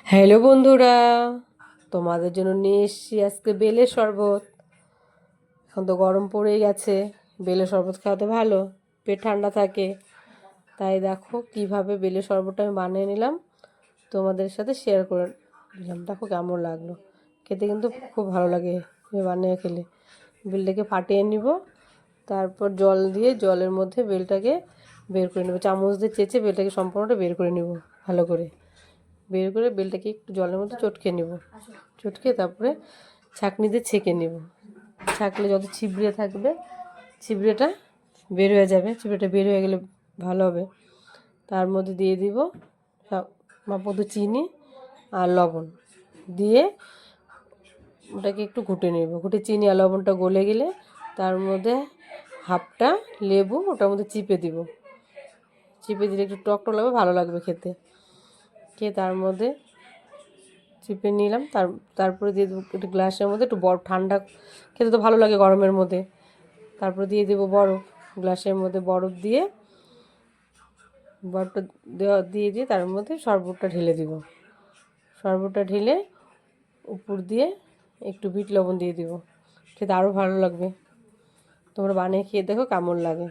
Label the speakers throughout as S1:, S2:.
S1: Hello বন্ধুরা, তোমাদের জন্য নিয়ে এসেছি আজকে বেলের শরবত। এখন তো গরম পড়েই গেছে, বেলের শরবত খাওয়া তো ভালো, পেট ঠান্ডা থাকে। তাই দেখো কিভাবে বেলের শরবতটা আমি বানিয়ে নিলাম, তোমাদের সাথে শেয়ার করে দিলাম। দেখো কেমন লাগলো, খেতে কিন্তু খুব ভালো লাগে বানিয়ে খেলে। বেলটাকে ফাটিয়ে নিব, তারপর জল দিয়ে জলের মধ্যে বেলটাকে বের করে নেব, চামচ দিয়ে চেঁচে বেলটাকে সম্পূর্ণটা বের করে নেব। ভালো করে বের করে বেলটাকে একটু জলের মধ্যে চটকে নেব, চটকে তারপরে ছাঁকনি দিয়ে ছেঁকে নেব। ছাঁকলে যত ছিবড়ে থাকবে ছিবড়েটা বের হয়ে যাবে, ছিবড়েটা বের হয়ে গেলে ভালো হবে। তার মধ্যে দিয়ে দিব মাপমতো চিনি আর লবণ দিয়ে ওটাকে একটু ঘুটে নেব। ঘুটে চিনি আর লবণটা গলে গেলে তার মধ্যে হাফটা লেবু ওটার মধ্যে চিপে দিব। চিপে দিলে একটু টক টক লাগবে, ভালো লাগবে খেতে। খেয়ে তার মধ্যে চিপে নিলাম, তারপরে দিয়ে দেবো একটু গ্লাসের মধ্যে একটু বরফ। ঠান্ডা খেতে তো ভালো লাগে গরমের মধ্যে। তারপরে দিয়ে দেবো বরফ, গ্লাসের মধ্যে বরফ দিয়ে বরফটা দিয়ে তার মধ্যে শরবতটা ঢেলে দিব। শরবতটা ঢেলে উপর দিয়ে একটু বিট লবণ দিয়ে দিব, খেতে আরও ভালো লাগবে। তোমরা বানিয়ে খেয়ে দেখো কেমন লাগে,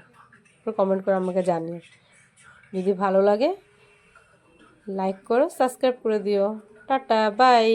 S1: কমেন্ট করে আমাকে জানিও। যদি ভালো লাগে লাইক করো, সাবস্ক্রাইব করে দিও। Tata, by.